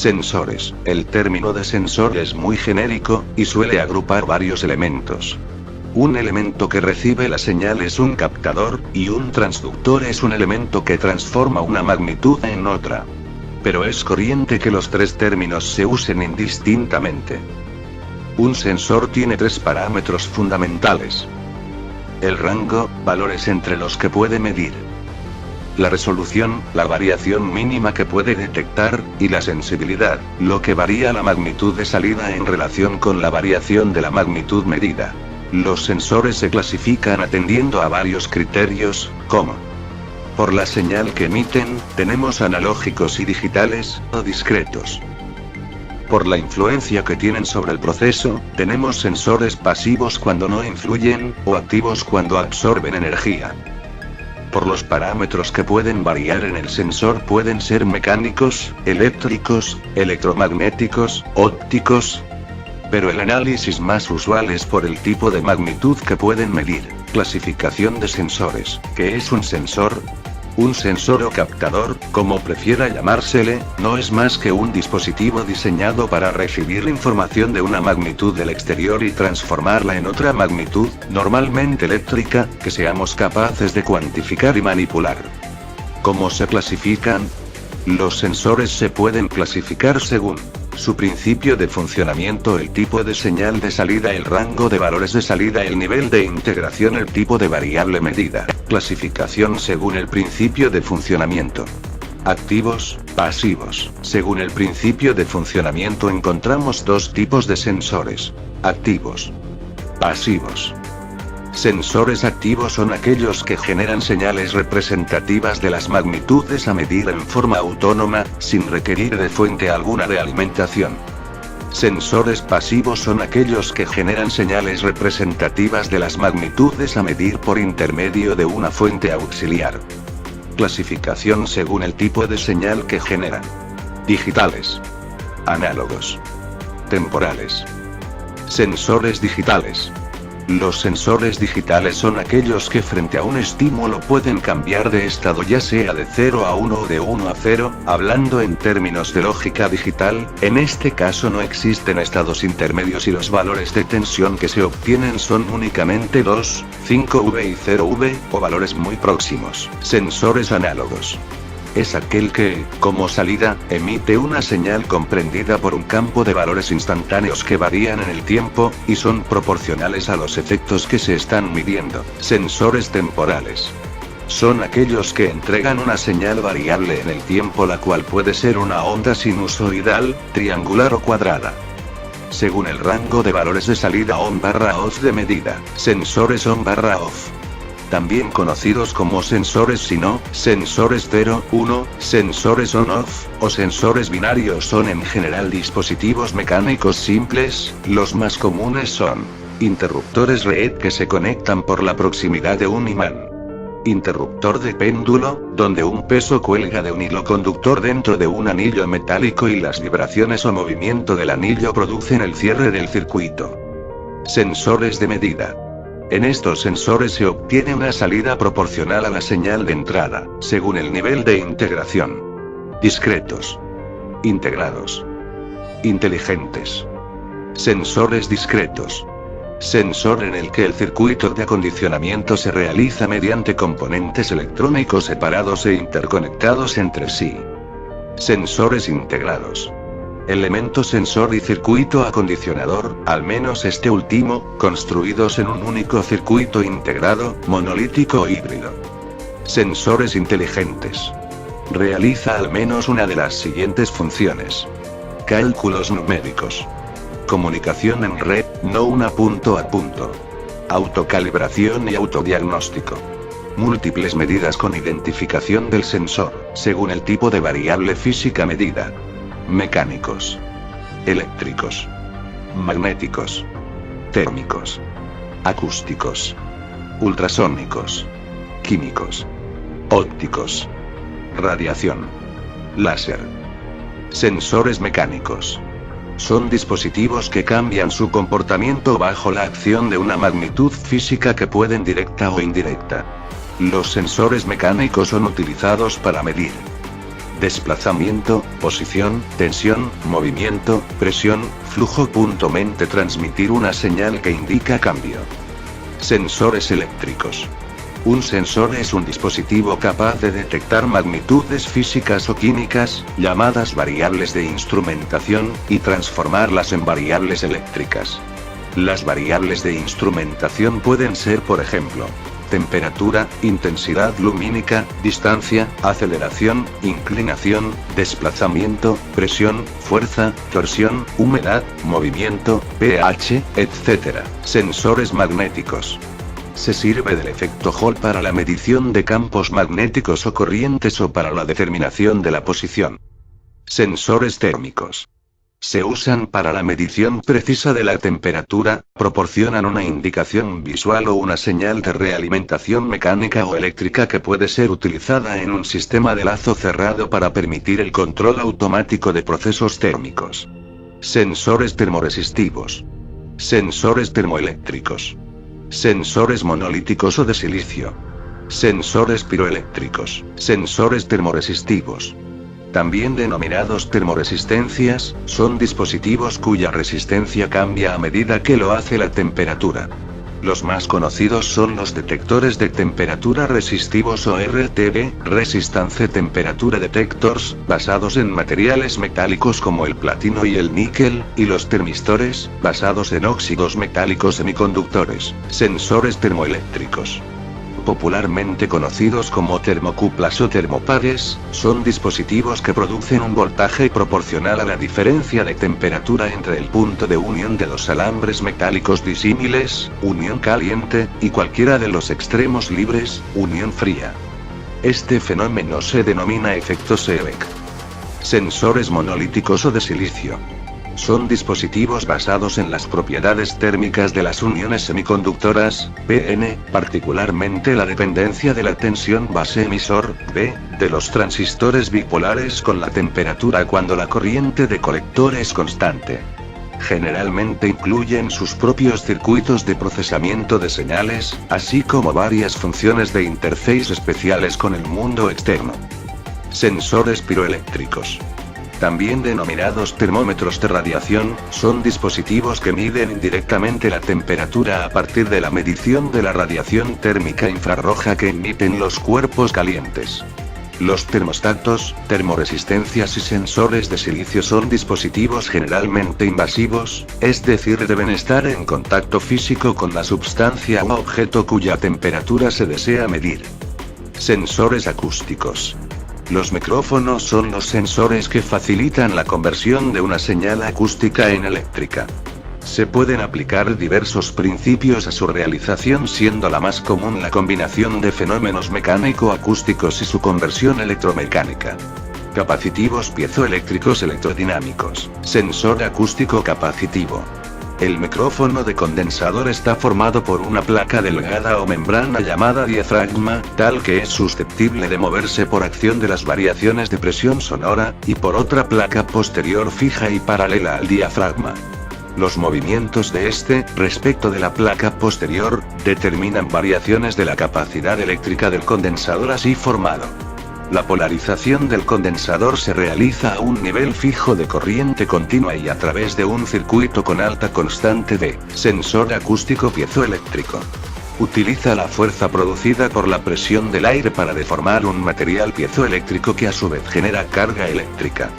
Sensores. El término de sensor es muy genérico, y suele agrupar varios elementos. Un elemento que recibe la señal es un captador, y un transductor es un elemento que transforma una magnitud en otra. Pero es corriente que los tres términos se usen indistintamente. Un sensor tiene tres parámetros fundamentales. El rango, valores entre los que puede medir. La resolución, la variación mínima que puede detectar, y la sensibilidad, lo que varía la magnitud de salida en relación con la variación de la magnitud medida. Los sensores se clasifican atendiendo a varios criterios, como: por la señal que emiten, tenemos analógicos y digitales, o discretos. Por la influencia que tienen sobre el proceso, tenemos sensores pasivos cuando no influyen, o activos cuando absorben energía. Por los parámetros que pueden variar en el sensor pueden ser mecánicos, eléctricos, electromagnéticos, ópticos. Pero el análisis más usual es por el tipo de magnitud que pueden medir. Clasificación de sensores. ¿Qué es un sensor? Un sensor o captador, como prefiera llamársele, no es más que un dispositivo diseñado para recibir información de una magnitud del exterior y transformarla en otra magnitud, normalmente eléctrica, que seamos capaces de cuantificar y manipular. ¿Cómo se clasifican? Los sensores se pueden clasificar según su principio de funcionamiento, el tipo de señal de salida, el rango de valores de salida, el nivel de integración, el tipo de variable medida. Clasificación según el principio de funcionamiento. Activos, pasivos. Según el principio de funcionamiento encontramos dos tipos de sensores: activos, pasivos. Sensores activos son aquellos que generan señales representativas de las magnitudes a medir en forma autónoma, sin requerir de fuente alguna de alimentación. Sensores pasivos son aquellos que generan señales representativas de las magnitudes a medir por intermedio de una fuente auxiliar. Clasificación según el tipo de señal que generan: digitales, análogos, temporales. Sensores digitales. Los sensores digitales son aquellos que frente a un estímulo pueden cambiar de estado, ya sea de 0 a 1 o de 1 a 0, hablando en términos de lógica digital. En este caso no existen estados intermedios y los valores de tensión que se obtienen son únicamente 2, 5V y 0V, o valores muy próximos. Sensores análogos. Es aquel que, como salida, emite una señal comprendida por un campo de valores instantáneos que varían en el tiempo, y son proporcionales a los efectos que se están midiendo. Sensores temporales. Son aquellos que entregan una señal variable en el tiempo, la cual puede ser una onda sinusoidal, triangular o cuadrada. Según el rango de valores de salida on/off de medida. Sensores on/off. También conocidos como sensores SINO, sensores 0, 1, sensores on-off, o sensores binarios, son en general dispositivos mecánicos simples. Los más comunes son interruptores LED que se conectan por la proximidad de un imán. Interruptor de péndulo, donde un peso cuelga de un hilo conductor dentro de un anillo metálico y las vibraciones o movimiento del anillo producen el cierre del circuito. Sensores de medida. En estos sensores se obtiene una salida proporcional a la señal de entrada, según el nivel de integración. Discretos. Integrados. Inteligentes. Sensores discretos. Sensor en el que el circuito de acondicionamiento se realiza mediante componentes electrónicos separados e interconectados entre sí. Sensores integrados. Elemento sensor y circuito acondicionador, al menos este último, construidos en un único circuito integrado, monolítico o híbrido. Sensores inteligentes. Realiza al menos una de las siguientes funciones: cálculos numéricos, comunicación en red, no una punto a punto, autocalibración y autodiagnóstico. Múltiples medidas con identificación del sensor, según el tipo de variable física medida. Mecánicos, eléctricos, magnéticos, térmicos, acústicos, ultrasónicos, químicos, ópticos, radiación, láser. Sensores mecánicos. Son dispositivos que cambian su comportamiento bajo la acción de una magnitud física que pueden directa o indirecta. Los sensores mecánicos son utilizados para medir desplazamiento, posición, tensión, movimiento, presión, flujo. Mente transmitir una señal que indica cambio. Sensores eléctricos. Un sensor es un dispositivo capaz de detectar magnitudes físicas o químicas, llamadas variables de instrumentación, y transformarlas en variables eléctricas. Las variables de instrumentación pueden ser, por ejemplo, temperatura, intensidad lumínica, distancia, aceleración, inclinación, desplazamiento, presión, fuerza, torsión, humedad, movimiento, pH, etc. Sensores magnéticos. Se sirve del efecto Hall para la medición de campos magnéticos o corrientes o para la determinación de la posición. Sensores térmicos. Se usan para la medición precisa de la temperatura, proporcionan una indicación visual o una señal de realimentación mecánica o eléctrica que puede ser utilizada en un sistema de lazo cerrado para permitir el control automático de procesos térmicos. Sensores termoresistivos. Sensores termoeléctricos. Sensores monolíticos o de silicio. Sensores piroeléctricos. Sensores termoresistivos. También denominados termoresistencias, son dispositivos cuya resistencia cambia a medida que lo hace la temperatura. Los más conocidos son los detectores de temperatura resistivos o RTD, Resistance Temperature Detectors, basados en materiales metálicos como el platino y el níquel, y los termistores, basados en óxidos metálicos semiconductores, sensores termoeléctricos. Popularmente conocidos como termocuplas o termopares, son dispositivos que producen un voltaje proporcional a la diferencia de temperatura entre el punto de unión de dos alambres metálicos disímiles, unión caliente, y cualquiera de los extremos libres, unión fría. Este fenómeno se denomina efecto Seebeck. Sensores monolíticos o de silicio. Son dispositivos basados en las propiedades térmicas de las uniones semiconductoras, PN, particularmente la dependencia de la tensión base emisor, B, de los transistores bipolares con la temperatura cuando la corriente de colector es constante. Generalmente incluyen sus propios circuitos de procesamiento de señales, así como varias funciones de interface especiales con el mundo externo. Sensores piroeléctricos. También denominados termómetros de radiación, son dispositivos que miden indirectamente la temperatura a partir de la medición de la radiación térmica infrarroja que emiten los cuerpos calientes. Los termostatos, termoresistencias y sensores de silicio son dispositivos generalmente invasivos, es decir, deben estar en contacto físico con la substancia o objeto cuya temperatura se desea medir. Sensores acústicos. Los micrófonos son los sensores que facilitan la conversión de una señal acústica en eléctrica. Se pueden aplicar diversos principios a su realización, siendo la más común la combinación de fenómenos mecánico-acústicos y su conversión electromecánica. Capacitivos piezoeléctricos electrodinámicos. Sensor acústico capacitivo. El micrófono de condensador está formado por una placa delgada o membrana llamada diafragma, tal que es susceptible de moverse por acción de las variaciones de presión sonora, y por otra placa posterior fija y paralela al diafragma. Los movimientos de este, respecto de la placa posterior, determinan variaciones de la capacidad eléctrica del condensador así formado. La polarización del condensador se realiza a un nivel fijo de corriente continua y a través de un circuito con alta constante de sensor acústico piezoeléctrico. Utiliza la fuerza producida por la presión del aire para deformar un material piezoeléctrico que a su vez genera carga eléctrica.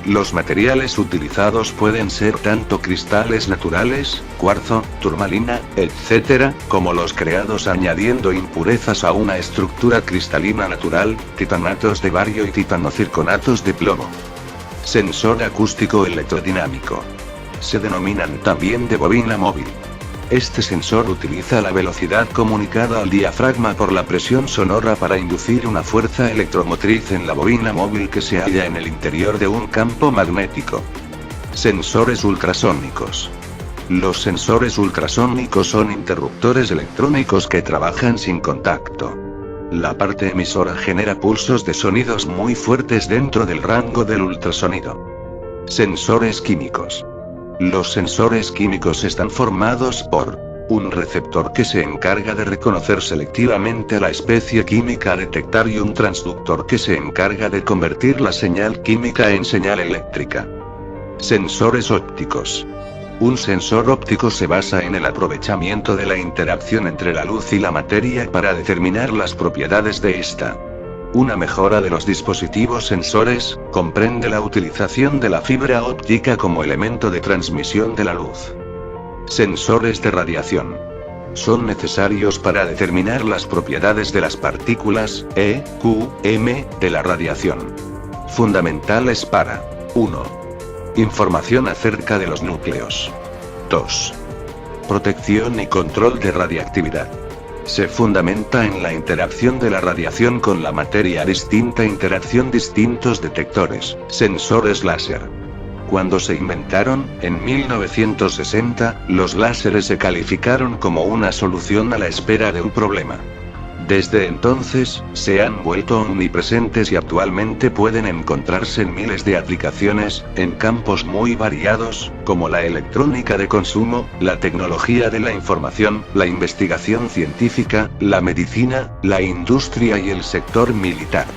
Los materiales utilizados pueden ser tanto cristales naturales, cuarzo, turmalina, etc., como los creados añadiendo impurezas a una estructura cristalina natural, titanatos de bario y titanocirconatos de plomo. Sensor acústico electrodinámico. Se denominan también de bobina móvil. Este sensor utiliza la velocidad comunicada al diafragma por la presión sonora para inducir una fuerza electromotriz en la bobina móvil que se halla en el interior de un campo magnético. Sensores ultrasónicos. Los sensores ultrasónicos son interruptores electrónicos que trabajan sin contacto. La parte emisora genera pulsos de sonidos muy fuertes dentro del rango del ultrasonido. Sensores químicos. Los sensores químicos están formados por Un receptor que se encarga de reconocer selectivamente a la especie química a detectar y un transductor que se encarga de convertir la señal química en señal eléctrica. Sensores ópticos. Un sensor óptico se basa en el aprovechamiento de la interacción entre la luz y la materia para determinar las propiedades de esta. Una mejora de los dispositivos sensores comprende la utilización de la fibra óptica como elemento de transmisión de la luz. Sensores de radiación. Son necesarios para determinar las propiedades de las partículas E, Q, M de la radiación. Fundamentales para 1. Información acerca de los núcleos. 2. Protección y control de radiactividad. Se fundamenta en la interacción de la radiación con la materia distinta, interacción distintos detectores, sensores láser. Cuando se inventaron, en 1960, los láseres se calificaron como una solución a la espera de un problema. Desde entonces, se han vuelto omnipresentes y actualmente pueden encontrarse en miles de aplicaciones, en campos muy variados, como la electrónica de consumo, la tecnología de la información, la investigación científica, la medicina, la industria y el sector militar.